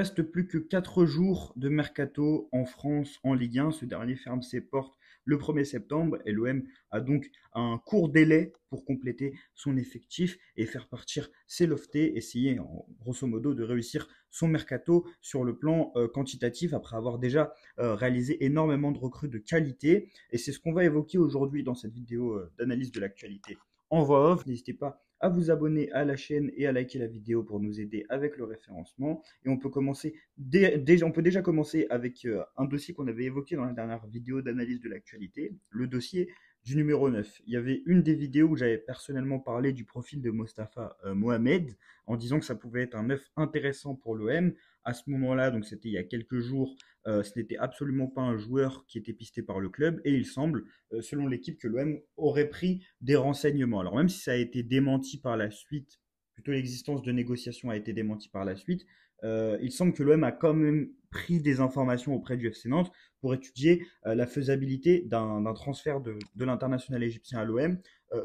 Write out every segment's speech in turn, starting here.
reste plus que 4 jours de mercato en France en Ligue 1. Ce dernier ferme ses portes le 1er septembre et l'OM a donc un court délai pour compléter son effectif et faire partir ses loftés, essayer grosso modo de réussir son mercato sur le plan quantitatif après avoir déjà réalisé énormément de recrues de qualité. Et c'est ce qu'on va évoquer aujourd'hui dans cette vidéo d'analyse de l'actualité en voix off. N'hésitez pas à vous abonner à la chaîne et à liker la vidéo pour nous aider avec le référencement. Et on peut commencer on peut déjà commencer avec un dossier qu'on avait évoqué dans la dernière vidéo d'analyse de l'actualité, le dossier du numéro 9. Il y avait une des vidéos où j'avais personnellement parlé du profil de Mostafa Mohamed en disant que ça pouvait être un 9 intéressant pour l'OM. À ce moment-là, donc c'était il y a quelques jours, ce n'était absolument pas un joueur qui était pisté par le club et il semble, selon l'équipe, que l'OM aurait pris des renseignements. Alors même si ça a été démenti par la suite, plutôt l'existence de négociations a été démentie par la suite, il semble que l'OM a quand même pris des informations auprès du FC Nantes pour étudier la faisabilité d'un transfert de l'international égyptien à l'OM.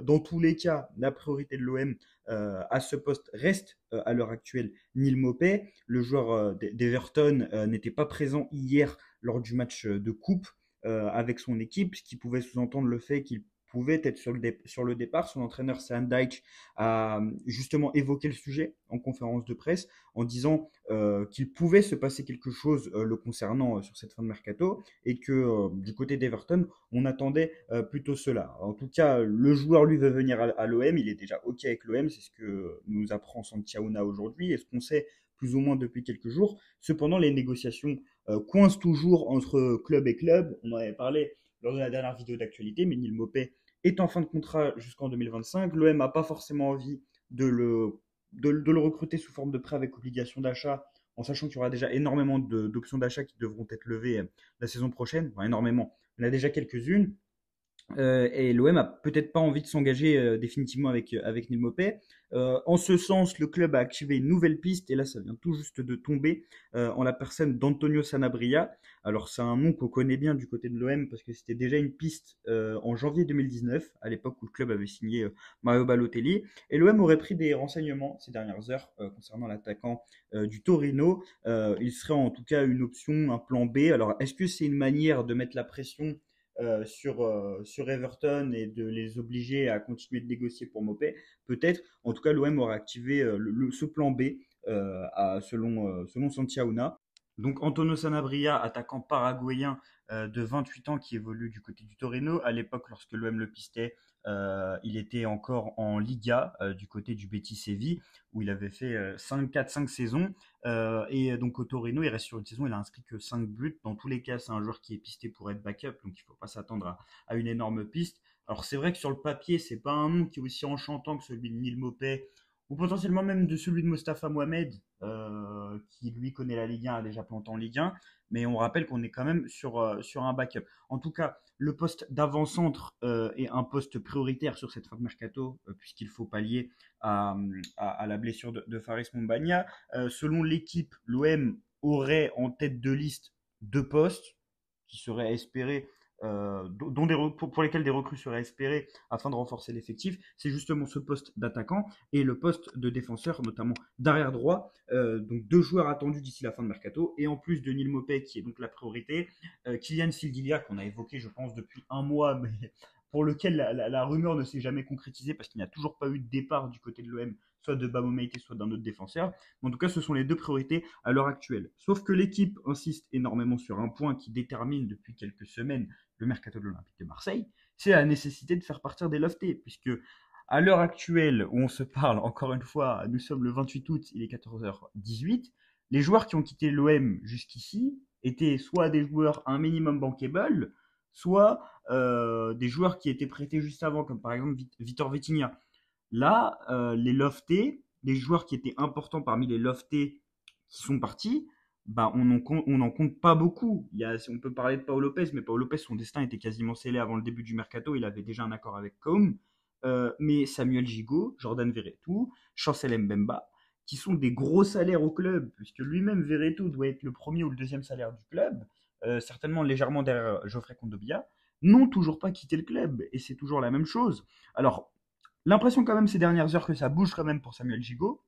Dans tous les cas, la priorité de l'OM à ce poste reste à l'heure actuelle Neil Maupay. Le joueur d'Everton n'était pas présent hier lors du match de coupe avec son équipe, ce qui pouvait sous-entendre le fait qu'il pouvait être sur le départ. Son entraîneur Sam Dyche a justement évoqué le sujet en conférence de presse en disant qu'il pouvait se passer quelque chose le concernant sur cette fin de mercato et que du côté d'Everton, on attendait plutôt cela. En tout cas, le joueur lui veut venir à l'OM, il est déjà OK avec l'OM, c'est ce que nous apprend Santi Aouna aujourd'hui et ce qu'on sait plus ou moins depuis quelques jours. Cependant, les négociations coincent toujours entre club et club. On en avait parlé lors de la dernière vidéo d'actualité, mais Neil Maupay est en fin de contrat jusqu'en 2025. L'OM n'a pas forcément envie de le recruter sous forme de prêt avec obligation d'achat, en sachant qu'il y aura déjà énormément d'options d'achat qui devront être levées la saison prochaine. Enfin, énormément. Il y en a déjà quelques-unes. Et l'OM a peut-être pas envie de s'engager définitivement avec Neil Maupay. En ce sens, le club a activé une nouvelle piste, et là ça vient tout juste de tomber, en la personne d'Antonio Sanabria. Alors c'est un nom qu'on connaît bien du côté de l'OM, parce que c'était déjà une piste en janvier 2019, à l'époque où le club avait signé Mario Balotelli. Et l'OM aurait pris des renseignements ces dernières heures concernant l'attaquant du Torino. Il serait en tout cas une option, un plan B. Alors est-ce que c'est une manière de mettre la pression sur Everton et de les obliger à continuer de négocier pour Maupay? Peut-être. En tout cas, l'OM aura activé ce plan B selon Santi Aouna. Donc Antonio Sanabria, attaquant paraguayen de 28 ans qui évolue du côté du Torino. À l'époque, lorsque l'OM le pistait, il était encore en Liga du côté du Betis Séville, où il avait fait 4-5 saisons. Et donc au Torino, il reste sur une saison, il a inscrit que 5 buts. Dans tous les cas, c'est un joueur qui est pisté pour être backup, donc il ne faut pas s'attendre à une énorme piste. Alors c'est vrai que sur le papier, c'est pas un nom qui est aussi enchantant que celui de Neil Maupay, ou potentiellement même de celui de Mostafa Mohamed, qui lui connaît la Ligue 1, a déjà planté en Ligue 1, mais on rappelle qu'on est quand même sur un backup. En tout cas, le poste d'avant-centre est un poste prioritaire sur cette fin de mercato, puisqu'il faut pallier à la blessure de Faris Mumbagna. Selon l'équipe, l'OM aurait en tête de liste 2 postes qui seraient espérés, pour lesquels des recrues seraient espérées afin de renforcer l'effectif. C'est justement ce poste d'attaquant et le poste de défenseur, notamment d'arrière droit. Donc 2 joueurs attendus d'ici la fin de mercato. Et en plus de Neil Maupay, qui est donc la priorité, Kylian Sildilia, qu'on a évoqué, je pense, depuis un mois, mais pour lequel la rumeur ne s'est jamais concrétisée parce qu'il n'y a toujours pas eu de départ du côté de l'OM, soit de Bamo Meïté, soit d'un autre défenseur. Mais en tout cas, ce sont les 2 priorités à l'heure actuelle. Sauf que l'équipe insiste énormément sur un point qui détermine depuis quelques semaines le mercato de l'Olympique de Marseille, c'est la nécessité de faire partir des loftés, puisque à l'heure actuelle où on se parle, encore une fois, nous sommes le 28 août, il est 14h18, les joueurs qui ont quitté l'OM jusqu'ici étaient soit des joueurs un minimum bankable, soit des joueurs qui étaient prêtés juste avant, comme par exemple Vitor Vitinha. Là, les loftés, les joueurs qui étaient importants parmi les loftés qui sont partis, bah, on en compte pas beaucoup. On peut parler de Pau Lopez, mais Pau Lopez, son destin était quasiment scellé avant le début du mercato. Il avait déjà un accord avec Com. Mais Samuel Gigot, Jordan Verretou, Chancel Mbemba, qui sont des gros salaires au club, puisque lui-même Verretou doit être le premier ou le deuxième salaire du club, certainement légèrement derrière Geoffrey Kondogbia, n'ont toujours pas quitté le club. Et c'est toujours la même chose. Alors, l'impression quand même ces dernières heures que ça bouge quand même pour Samuel Gigot.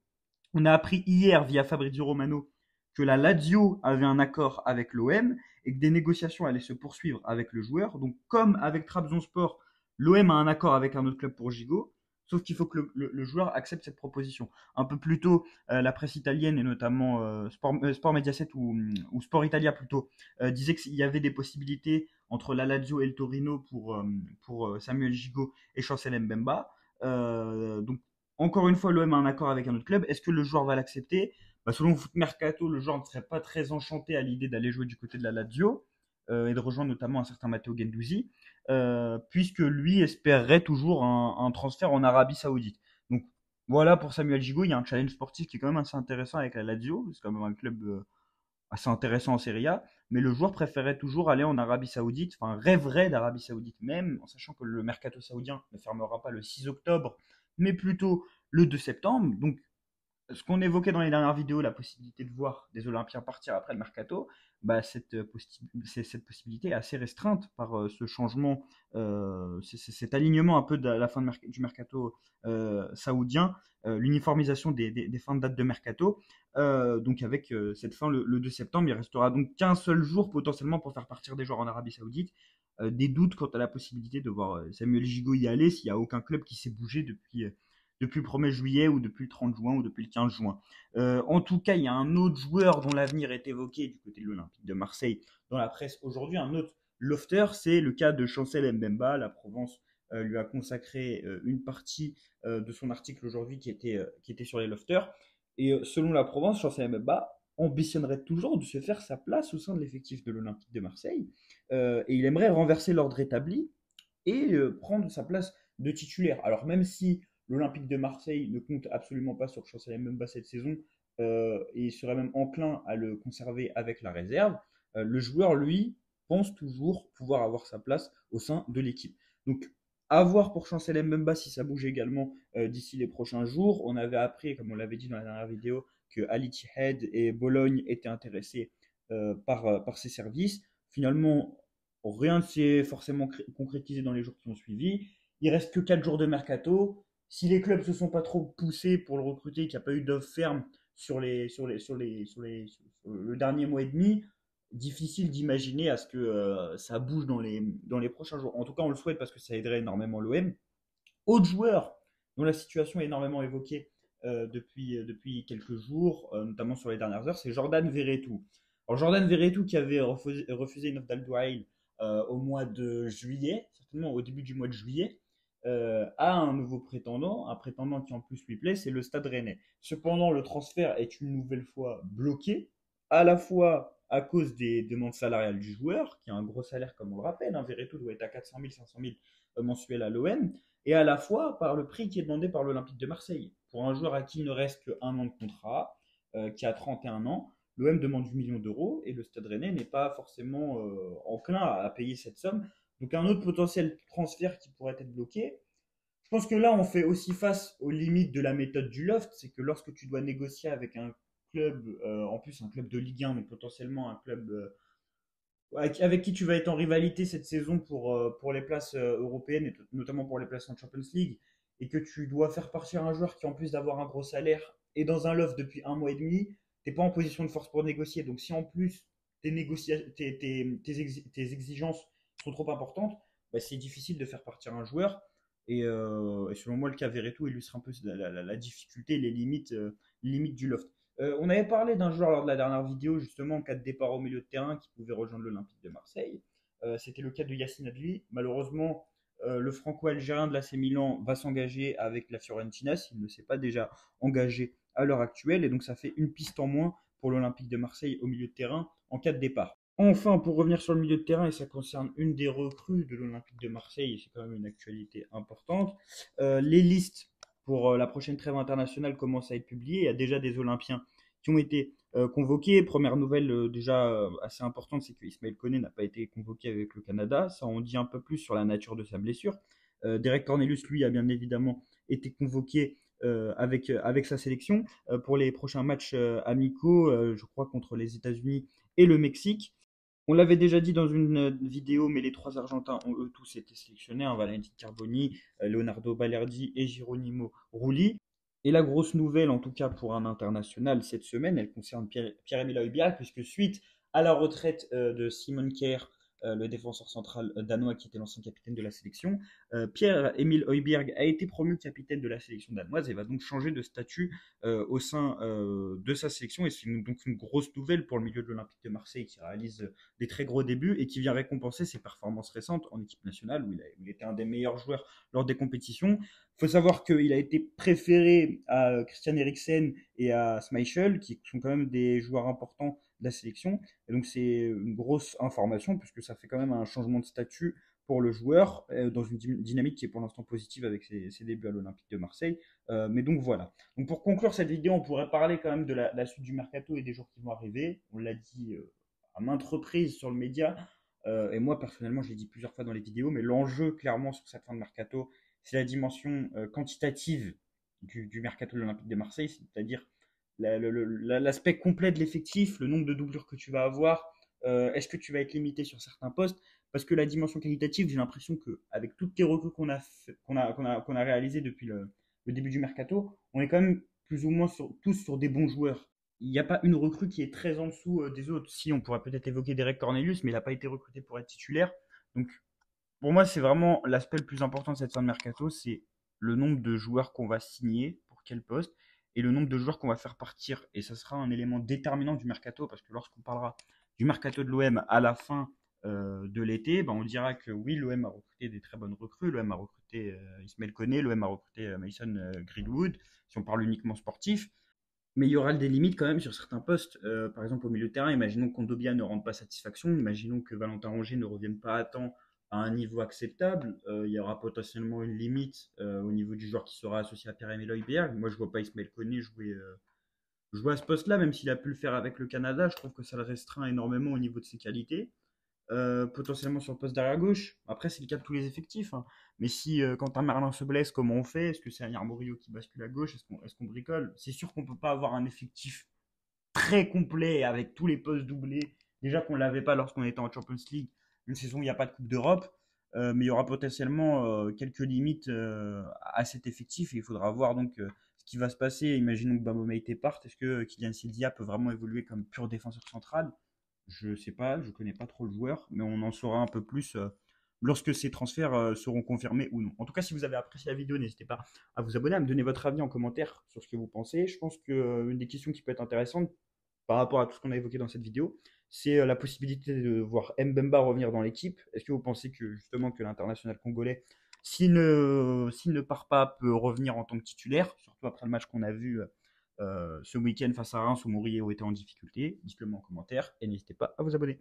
On a appris hier via Fabrizio Romano que la Lazio avait un accord avec l'OM et que des négociations allaient se poursuivre avec le joueur. Donc, comme avec Trabzonspor, l'OM a un accord avec un autre club pour Gigot, sauf qu'il faut que le joueur accepte cette proposition. Un peu plus tôt, la presse italienne et notamment Sport Mediaset ou Sport Italia plutôt disait qu'il y avait des possibilités entre la Lazio et le Torino pour Samuel Gigot et Chancel Mbemba. Donc encore une fois, l'OM a un accord avec un autre club. Est-ce que le joueur va l'accepter? Bah, selon Foot Mercato, le joueur ne serait pas très enchanté à l'idée d'aller jouer du côté de la Lazio et de rejoindre notamment un certain Matteo Guendouzi, puisque lui espérerait toujours un transfert en Arabie Saoudite. Donc voilà pour Samuel Gigot, il y a un challenge sportif qui est quand même assez intéressant avec la Lazio, c'est quand même un club assez intéressant en Serie A, mais le joueur préférait toujours aller en Arabie Saoudite, enfin rêverait d'Arabie Saoudite même, en sachant que le mercato saoudien ne fermera pas le 6 octobre, mais plutôt le 2 septembre. Donc ce qu'on évoquait dans les dernières vidéos, la possibilité de voir des Olympiens partir après le mercato, bah cette possibilité est assez restreinte par ce changement, cet alignement un peu de la fin du mercato saoudien, l'uniformisation des fins de date de mercato. Donc avec cette fin le 2 septembre, il restera donc qu'un seul jour potentiellement pour faire partir des joueurs en Arabie Saoudite. Des doutes quant à la possibilité de voir Samuel Gigot y aller s'il n'y a aucun club qui s'est bougé depuis le 1er juillet ou depuis le 30 juin ou depuis le 15 juin. En tout cas, il y a un autre joueur dont l'avenir est évoqué du côté de l'Olympique de Marseille dans la presse aujourd'hui, un autre lofter, c'est le cas de Chancel Mbemba. La Provence lui a consacré une partie de son article aujourd'hui qui était sur les lofters. Et selon la Provence, Chancel Mbemba ambitionnerait toujours de se faire sa place au sein de l'effectif de l'Olympique de Marseille. Et il aimerait renverser l'ordre établi et prendre sa place de titulaire. Alors même si l'Olympique de Marseille ne compte absolument pas sur Chancel Mbemba cette saison et serait même enclin à le conserver avec la réserve, le joueur, lui, pense toujours pouvoir avoir sa place au sein de l'équipe. Donc, à voir pour Chancel Mbemba si ça bouge également d'ici les prochains jours. On avait appris, comme on l'avait dit dans la dernière vidéo, que Al Ittihad et Bologne étaient intéressés par ses services. Finalement, rien ne s'est forcément concrétisé dans les jours qui ont suivi. Il reste que 4 jours de mercato. Si les clubs se sont pas trop poussés pour le recruter, qu'il n'y a pas eu d'offre ferme sur le dernier mois et demi, difficile d'imaginer à ce que ça bouge dans les prochains jours. En tout cas, on le souhaite parce que ça aiderait énormément l'OM. Autre joueur dont la situation est énormément évoquée depuis quelques jours, notamment sur les dernières heures, c'est Jordan Verretou. Alors Jordan Verretou qui avait refusé une offre d'Al Douail au mois de juillet, certainement au début du mois de juillet, a un nouveau prétendant, un prétendant qui en plus lui plaît, c'est le Stade Rennais. Cependant, le transfert est une nouvelle fois bloqué, à la fois à cause des demandes salariales du joueur, qui a un gros salaire comme on le rappelle, Verretou doit être à 400 000, 500 000 mensuels à l'OM, et à la fois par le prix qui est demandé par l'Olympique de Marseille. Pour un joueur à qui il ne reste qu'un an de contrat, qui a 31 ans, l'OM demande 8 millions d'euros et le Stade Rennais n'est pas forcément enclin à payer cette somme. Donc un autre potentiel transfert qui pourrait être bloqué. Je pense que là, on fait aussi face aux limites de la méthode du loft. C'est que lorsque tu dois négocier avec un club, en plus un club de Ligue 1, donc potentiellement un club avec qui tu vas être en rivalité cette saison pour les places européennes, et notamment pour les places en Champions League, et que tu dois faire partir un joueur qui, en plus d'avoir un gros salaire, est dans un loft depuis un mois et demi, t'es pas en position de force pour négocier. Donc si en plus tes exigences sont trop importantes, bah, c'est difficile de faire partir un joueur. Et selon moi, le cas Verretou illustre un peu la difficulté, les limites du loft. On avait parlé d'un joueur lors de la dernière vidéo, justement, en cas de départ au milieu de terrain, qui pouvait rejoindre l'Olympique de Marseille. C'était le cas de Yacine Adli. Malheureusement, le franco-algérien de l'AC Milan va s'engager avec la Fiorentina, s'il ne s'est pas déjà engagé à l'heure actuelle. Et donc, ça fait une piste en moins pour l'Olympique de Marseille au milieu de terrain en cas de départ. Enfin, pour revenir sur le milieu de terrain, et ça concerne une des recrues de l'Olympique de Marseille, et c'est quand même une actualité importante, les listes pour la prochaine trêve internationale commencent à être publiées. Il y a déjà des Olympiens qui ont été convoqués. Première nouvelle déjà assez importante, c'est que Ismaël Koné n'a pas été convoqué avec le Canada. Ça en dit un peu plus sur la nature de sa blessure. Derek Cornelius, lui, a bien évidemment été convoqué avec sa sélection pour les prochains matchs amicaux, je crois contre les États-Unis et le Mexique. On l'avait déjà dit dans une vidéo, mais les trois Argentins ont eux tous été sélectionnés, Valentin Carboni, Leonardo Balerdi et Geronimo Rulli. Et la grosse nouvelle, en tout cas pour un international cette semaine, elle concerne Pierre-Emile Højbjerg, puisque suite à la retraite de Simon Kjær, le défenseur central danois qui était l'ancien capitaine de la sélection, Pierre-Emile Højbjerg a été promu capitaine de la sélection danoise et va donc changer de statut au sein de sa sélection. Et c'est donc une grosse nouvelle pour le milieu de l'Olympique de Marseille qui réalise des très gros débuts et qui vient récompenser ses performances récentes en équipe nationale où il était un des meilleurs joueurs lors des compétitions. Il faut savoir qu'il a été préféré à Christian Eriksen et à Schmeichel, qui sont quand même des joueurs importants de la sélection. Et donc c'est une grosse information, puisque ça fait quand même un changement de statut pour le joueur, dans une dynamique qui est pour l'instant positive avec ses débuts à l'Olympique de Marseille. Mais donc voilà. Donc pour conclure cette vidéo, on pourrait parler quand même de la suite du mercato et des jours qui vont arriver. On l'a dit à maintes reprises sur le média. Et moi personnellement, je l'ai dit plusieurs fois dans les vidéos, mais l'enjeu clairement sur cette fin de mercato, c'est la dimension quantitative du mercato de l'Olympique de Marseille, c'est-à-dire l'aspect complet de l'effectif, le nombre de doublures que tu vas avoir, est-ce que tu vas être limité sur certains postes, parce que la dimension qualitative, j'ai l'impression qu'avec toutes les recrues qu'on a réalisées depuis le début du mercato, on est quand même plus ou moins tous sur des bons joueurs. Il n'y a pas une recrue qui est très en dessous des autres. Si, on pourrait peut-être évoquer Derek Cornelius, mais il n'a pas été recruté pour être titulaire. Donc pour moi, c'est vraiment l'aspect le plus important de cette fin de mercato, c'est le nombre de joueurs qu'on va signer pour quel poste et le nombre de joueurs qu'on va faire partir. Et ça sera un élément déterminant du mercato parce que lorsqu'on parlera du mercato de l'OM à la fin de l'été, ben on dira que oui, l'OM a recruté des très bonnes recrues, l'OM a recruté Ismaël Koné, l'OM a recruté Mason Greenwood, si on parle uniquement sportif. Mais il y aura des limites quand même sur certains postes. Par exemple, au milieu de terrain, imaginons que Kondobia ne rende pas satisfaction, imaginons que Valentin Rongier ne revienne pas à temps à un niveau acceptable. Il y aura potentiellement une limite au niveau du joueur qui sera associé à Pierre-Emile Højbjerg. Moi, je ne vois pas Ismaël Koné jouer à ce poste-là, même s'il a pu le faire avec le Canada. Je trouve que ça le restreint énormément au niveau de ses qualités. Potentiellement sur le poste d'arrière gauche. Après, c'est le cas de tous les effectifs, hein. Mais si Quentin Merlin se blesse, comment on fait? Est-ce que c'est Agnar Murillo qui bascule à gauche? Est-ce qu'on bricole? C'est sûr qu'on ne peut pas avoir un effectif très complet avec tous les postes doublés. Déjà qu'on ne l'avait pas lorsqu'on était en Champions League, une saison où il n'y a pas de Coupe d'Europe. Mais il y aura potentiellement quelques limites à cet effectif et il faudra voir donc ce qui va se passer. Imaginons que Bamo Meite parte. Est-ce que Kylian Sildia peut vraiment évoluer comme pur défenseur central? Je sais pas, je connais pas trop le joueur, mais on en saura un peu plus lorsque ces transferts seront confirmés ou non. En tout cas, si vous avez apprécié la vidéo, n'hésitez pas à vous abonner, à me donner votre avis en commentaire sur ce que vous pensez. Je pense qu'une des questions qui peut être intéressante par rapport à tout ce qu'on a évoqué dans cette vidéo, c'est la possibilité de voir Mbemba revenir dans l'équipe. Est-ce que vous pensez que justement que l'international congolais, s'il ne part pas, peut revenir en tant que titulaire, surtout après le match qu'on a vu ce week-end face à Reims où Mourinho était en difficulté? Dites-le moi en commentaire et n'hésitez pas à vous abonner.